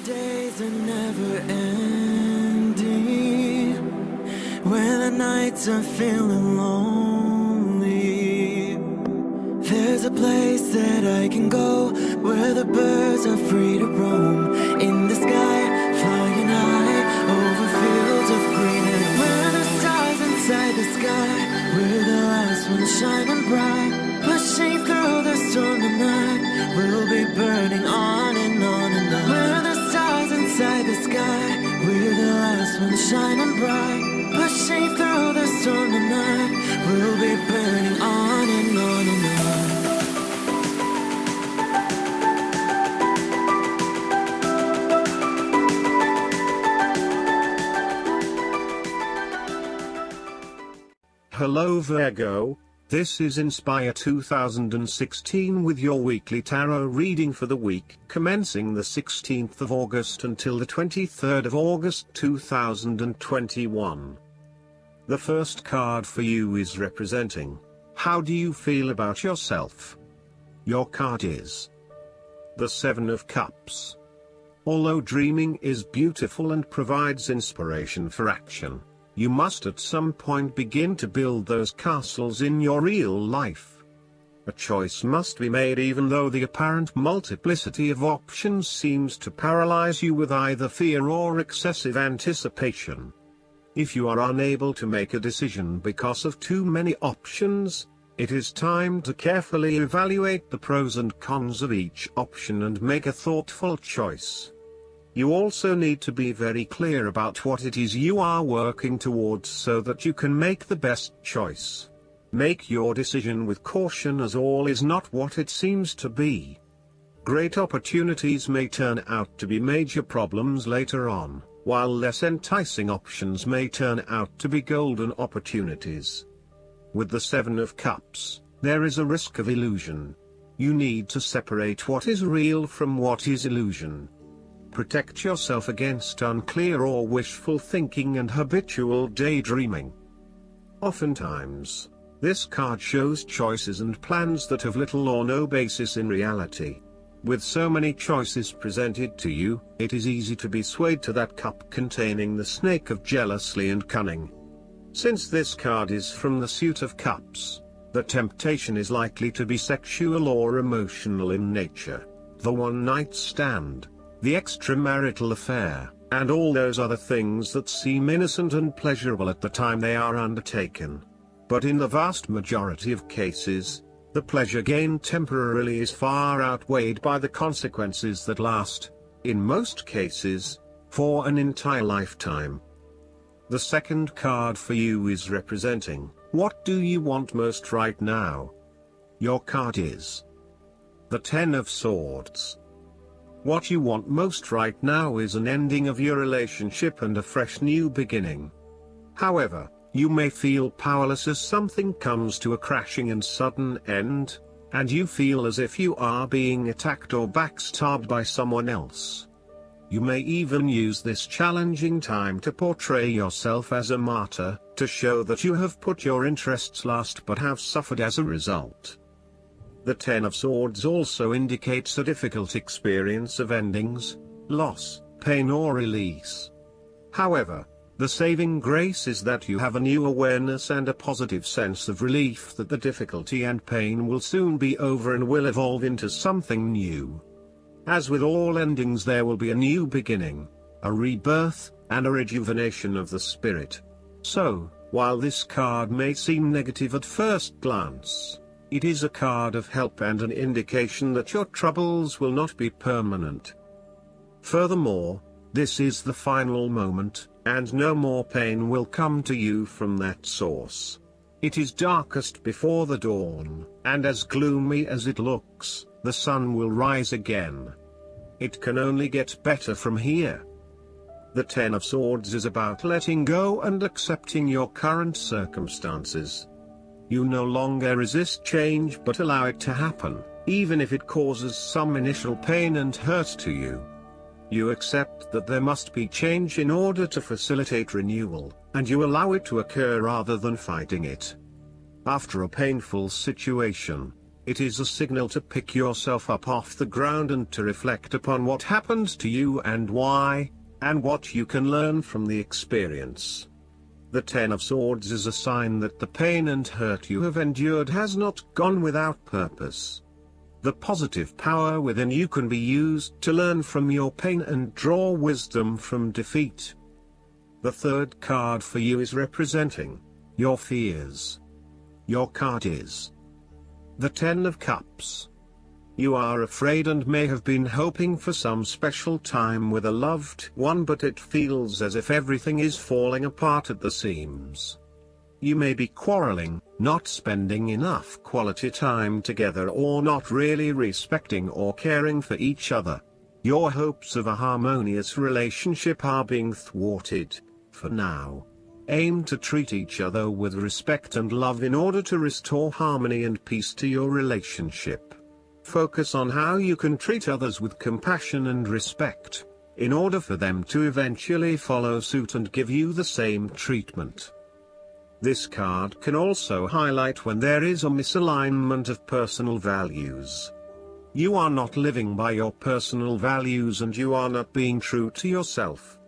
days are never ending, when the nights are feeling lonely. There's a place that I can go, where the birds are free to roam, in the sky, flying high, over fields of green. And where the stars inside the sky, we're the last ones shining bright, pushing through the storm tonight. We'll be burning on and on and on. We're the stars inside the sky, we're the last ones shining bright, pushing through the storm tonight. We'll be burning on and on and on. Hello Virgo, this is Inspire 2016 with your weekly tarot reading for the week commencing the 16th of August until the 23rd of August 2021. The first card for you is representing, how do you feel about yourself? Your card is the Seven of Cups. Although dreaming is beautiful and provides inspiration for action, you must at some point begin to build those castles in your real life. A choice must be made even though the apparent multiplicity of options seems to paralyze you with either fear or excessive anticipation. If you are unable to make a decision because of too many options, it is time to carefully evaluate the pros and cons of each option and make a thoughtful choice. You also need to be very clear about what it is you are working towards so that you can make the best choice. Make your decision with caution, as all is not what it seems to be. Great opportunities may turn out to be major problems later on, while less enticing options may turn out to be golden opportunities. With the Seven of Cups, there is a risk of illusion. You need to separate what is real from what is illusion. Protect yourself against unclear or wishful thinking and habitual daydreaming. Oftentimes, this card shows choices and plans that have little or no basis in reality. With so many choices presented to you, it is easy to be swayed to that cup containing the snake of jealousy and cunning. Since this card is from the suit of cups, the temptation is likely to be sexual or emotional in nature. The one-night stand, the extramarital affair, and all those other things that seem innocent and pleasurable at the time they are undertaken. But in the vast majority of cases, the pleasure gained temporarily is far outweighed by the consequences that last, in most cases, for an entire lifetime. The second card for you is representing, what do you want most right now? Your card is the Ten of Swords. What you want most right now is an ending of your relationship and a fresh new beginning. However, you may feel powerless as something comes to a crashing and sudden end, and you feel as if you are being attacked or backstabbed by someone else. You may even use this challenging time to portray yourself as a martyr, to show that you have put your interests last but have suffered as a result. The Ten of Swords also indicates a difficult experience of endings, loss, pain or release. However, the saving grace is that you have a new awareness and a positive sense of relief that the difficulty and pain will soon be over and will evolve into something new. As with all endings, there will be a new beginning, a rebirth, and a rejuvenation of the spirit. So, while this card may seem negative at first glance, it is a card of help and an indication that your troubles will not be permanent. Furthermore, this is the final moment, and no more pain will come to you from that source. It is darkest before the dawn, and as gloomy as it looks, the sun will rise again. It can only get better from here. The Ten of Swords is about letting go and accepting your current circumstances. You no longer resist change but allow it to happen, even if it causes some initial pain and hurt to you. You accept that there must be change in order to facilitate renewal, and you allow it to occur rather than fighting it. After a painful situation, It is a signal to pick yourself up off the ground and to reflect upon what happened to you and why, and what you can learn from the experience. The Ten of Swords is a sign that the pain and hurt you have endured has not gone without purpose. The positive power within you can be used to learn from your pain and draw wisdom from defeat. The third card for you is representing your fears. Your card is the Ten of Cups. You are afraid and may have been hoping for some special time with a loved one, but it feels as if everything is falling apart at the seams. You may be quarreling, not spending enough quality time together, or not really respecting or caring for each other. Your hopes of a harmonious relationship are being thwarted, for now. Aim to treat each other with respect and love in order to restore harmony and peace to your relationship. Focus on how you can treat others with compassion and respect, in order for them to eventually follow suit and give you the same treatment. This card can also highlight when there is a misalignment of personal values. You are not living by your personal values and you are not being true to yourself.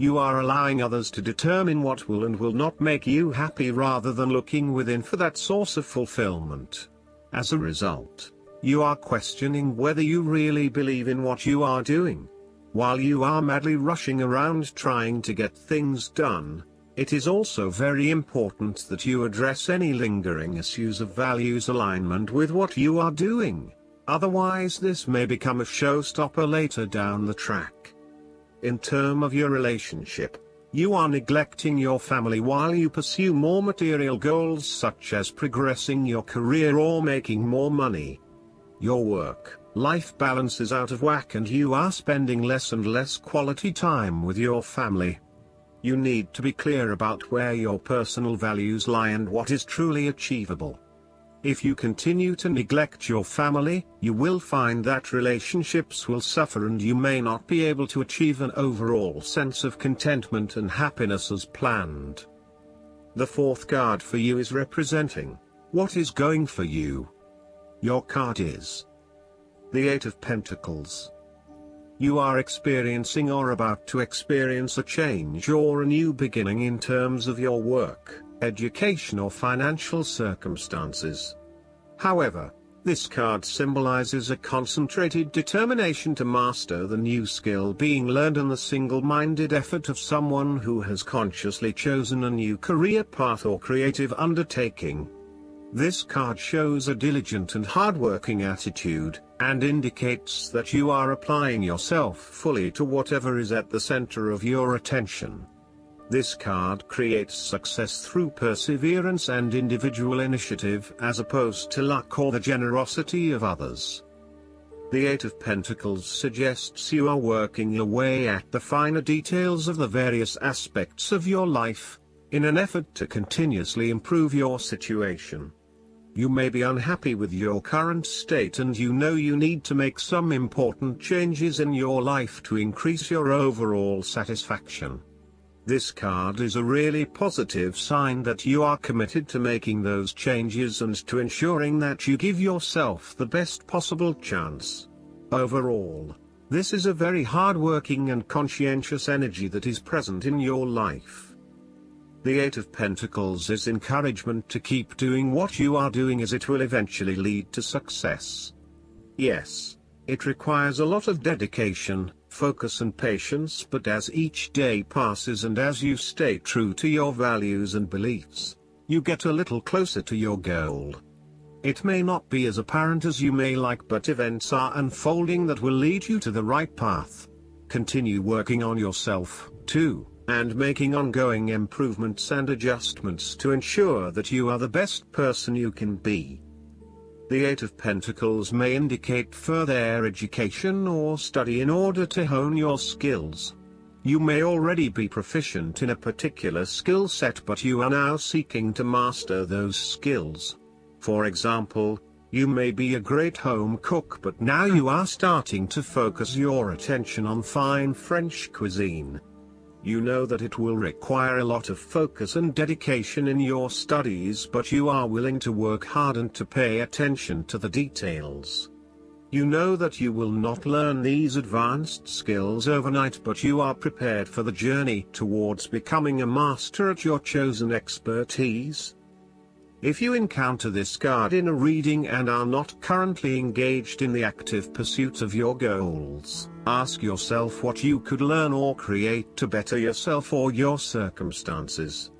You are allowing others to determine what will and will not make you happy rather than looking within for that source of fulfillment. As a result, you are questioning whether you really believe in what you are doing. While you are madly rushing around trying to get things done, it is also very important that you address any lingering issues of values alignment with what you are doing. Otherwise, this may become a showstopper later down the track. In terms of your relationship, you are neglecting your family while you pursue more material goals such as progressing your career or making more money. Your work-life balance is out of whack and you are spending less and less quality time with your family. You need to be clear about where your personal values lie and what is truly achievable. If you continue to neglect your family, you will find that relationships will suffer and you may not be able to achieve an overall sense of contentment and happiness as planned. The fourth card for you is representing what is going for you. Your card is the Eight of Pentacles. You are experiencing or about to experience a change or a new beginning in terms of your work, education or financial circumstances. However, this card symbolizes a concentrated determination to master the new skill being learned and the single-minded effort of someone who has consciously chosen a new career path or creative undertaking. This card shows a diligent and hardworking attitude, and indicates that you are applying yourself fully to whatever is at the center of your attention. This card creates success through perseverance and individual initiative as opposed to luck or the generosity of others. The Eight of Pentacles suggests you are working your way at the finer details of the various aspects of your life, in an effort to continuously improve your situation. You may be unhappy with your current state and you know you need to make some important changes in your life to increase your overall satisfaction. This card is a really positive sign that you are committed to making those changes and to ensuring that you give yourself the best possible chance. Overall, this is a very hard-working and conscientious energy that is present in your life. The Eight of Pentacles is encouragement to keep doing what you are doing as it will eventually lead to success. Yes, it requires a lot of dedication, focus and patience, but as each day passes and as you stay true to your values and beliefs, you get a little closer to your goal. It may not be as apparent as you may like, but events are unfolding that will lead you to the right path. Continue working on yourself, too, and making ongoing improvements and adjustments to ensure that you are the best person you can be. The Eight of Pentacles may indicate further education or study in order to hone your skills. You may already be proficient in a particular skill set, but you are now seeking to master those skills. For example, you may be a great home cook, but now you are starting to focus your attention on fine French cuisine. You know that it will require a lot of focus and dedication in your studies, but you are willing to work hard and to pay attention to the details. You know that you will not learn these advanced skills overnight, but you are prepared for the journey towards becoming a master at your chosen expertise. If you encounter this card in a reading and are not currently engaged in the active pursuit of your goals, ask yourself what you could learn or create to better yourself or your circumstances.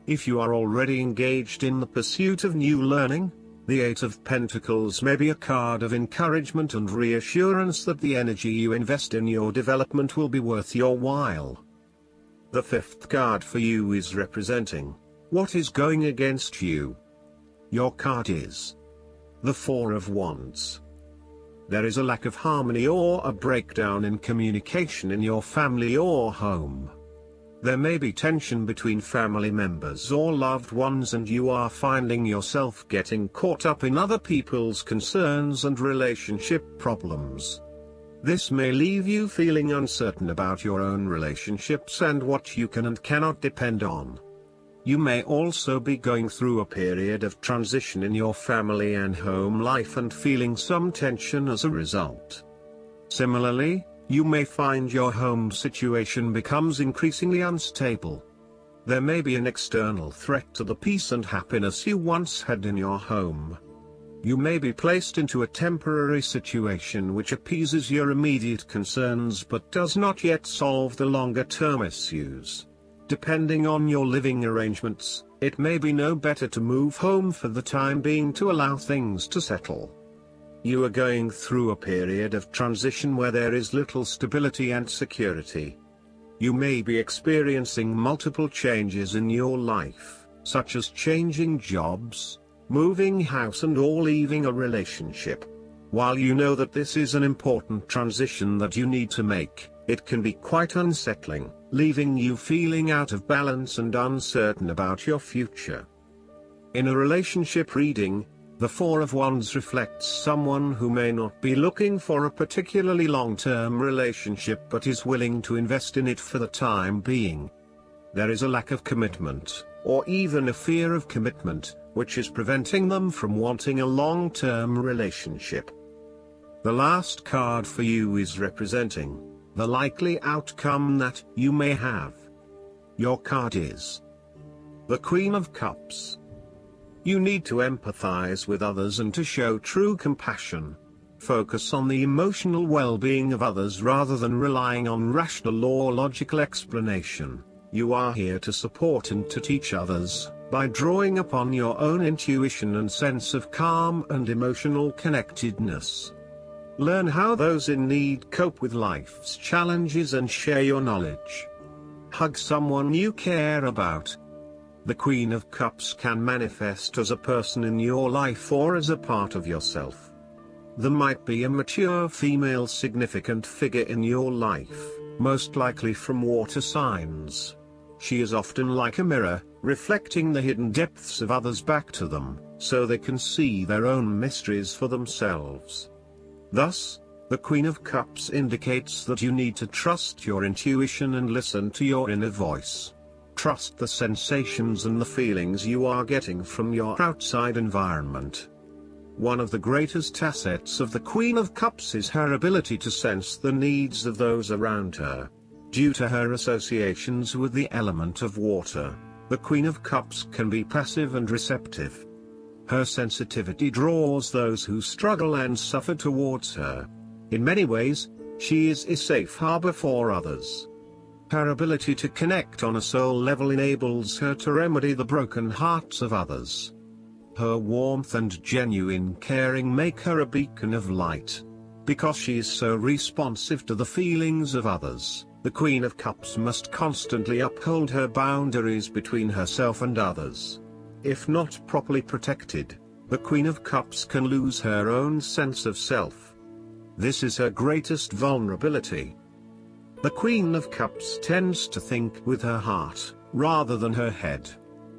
If you are already engaged in the pursuit of new learning, the Eight of Pentacles may be a card of encouragement and reassurance that the energy you invest in your development will be worth your while. The fifth card for you is representing what is going against you. Your card is the Four of Wands. There is a lack of harmony or a breakdown in communication in your family or home. There may be tension between family members or loved ones, and you are finding yourself getting caught up in other people's concerns and relationship problems. This may leave you feeling uncertain about your own relationships and what you can and cannot depend on. You may also be going through a period of transition in your family and home life and feeling some tension as a result. Similarly, you may find your home situation becomes increasingly unstable. There may be an external threat to the peace and happiness you once had in your home. You may be placed into a temporary situation which appeases your immediate concerns but does not yet solve the longer-term issues. Depending on your living arrangements, it may be no better to move home for the time being to allow things to settle. You are going through a period of transition where there is little stability and security. You may be experiencing multiple changes in your life, such as changing jobs, moving house or leaving a relationship. While you know that this is an important transition that you need to make, it can be quite unsettling, leaving you feeling out of balance and uncertain about your future. In a relationship reading, the Four of Wands reflects someone who may not be looking for a particularly long-term relationship but is willing to invest in it for the time being. There is a lack of commitment, or even a fear of commitment, which is preventing them from wanting a long-term relationship. The last card for you is representing the likely outcome that you may have. Your card is the Queen of Cups. You need to empathize with others and to show true compassion. Focus on the emotional well-being of others rather than relying on rational or logical explanation. You are here to support and to teach others, by drawing upon your own intuition and sense of calm and emotional connectedness. Learn how those in need cope with life's challenges and share your knowledge. Hug someone you care about. The Queen of Cups can manifest as a person in your life or as a part of yourself. There might be a mature female significant figure in your life, most likely from water signs. She is often like a mirror, reflecting the hidden depths of others back to them, so they can see their own mysteries for themselves. Thus, the Queen of Cups indicates that you need to trust your intuition and listen to your inner voice. Trust the sensations and the feelings you are getting from your outside environment. One of the greatest assets of the Queen of Cups is her ability to sense the needs of those around her. Due to her associations with the element of water, the Queen of Cups can be passive and receptive. Her sensitivity draws those who struggle and suffer towards her. In many ways, she is a safe harbor for others. Her ability to connect on a soul level enables her to remedy the broken hearts of others. Her warmth and genuine caring make her a beacon of light. Because she is so responsive to the feelings of others, the Queen of Cups must constantly uphold her boundaries between herself and others. If not properly protected, the Queen of Cups can lose her own sense of self. This is her greatest vulnerability. The Queen of Cups tends to think with her heart, rather than her head.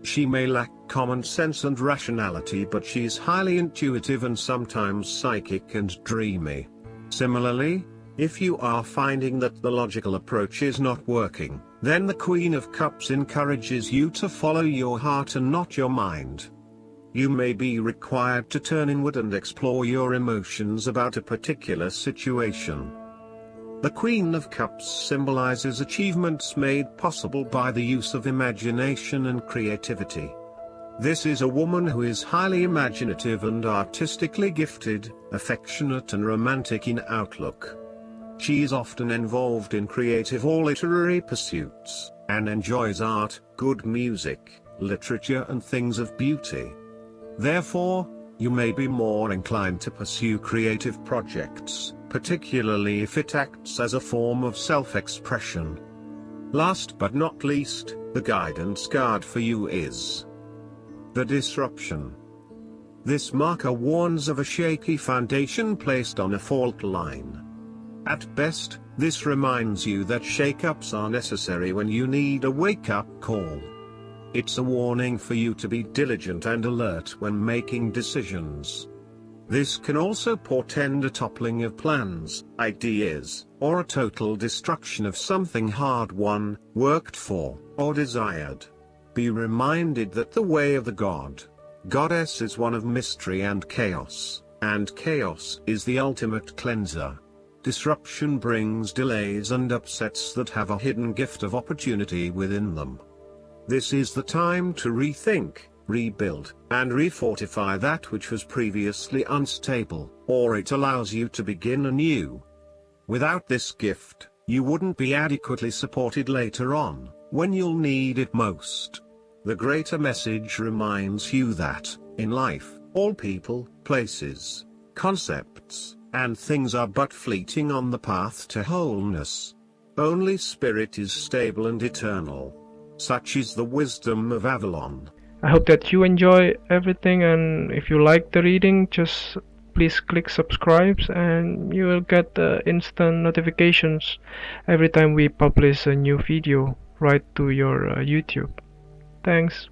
She may lack common sense and rationality, but she is highly intuitive and sometimes psychic and dreamy. Similarly, If you are finding that the logical approach is not working, then the Queen of Cups encourages you to follow your heart and not your mind. You may be required to turn inward and explore your emotions about a particular situation. The Queen of Cups symbolizes achievements made possible by the use of imagination and creativity. This is a woman who is highly imaginative and artistically gifted, affectionate and romantic in outlook. She is often involved in creative or literary pursuits, and enjoys art, good music, literature and things of beauty. Therefore, you may be more inclined to pursue creative projects, particularly if it acts as a form of self-expression. Last but not least, the guidance card for you is the Disruption. This marker warns of a shaky foundation placed on a fault line. At best, this reminds you that shake-ups are necessary when you need a wake-up call. It's a warning for you to be diligent and alert when making decisions. This can also portend a toppling of plans, ideas, or a total destruction of something hard-won, worked for, or desired. Be reminded that the way of the goddess is one of mystery and chaos is the ultimate cleanser. Disruption brings delays and upsets that have a hidden gift of opportunity within them. This is the time to rethink, rebuild, and refortify that which was previously unstable, or it allows you to begin anew. Without this gift, you wouldn't be adequately supported later on, when you'll need it most. The greater message reminds you that, in life, all people, places, concepts, and things are but fleeting on the path to wholeness. Only spirit is stable and eternal. Such is the wisdom of Avalon. I hope that you enjoy everything, and if you like the reading, just please click subscribe and you will get instant notifications every time we publish a new video right to your YouTube. Thanks.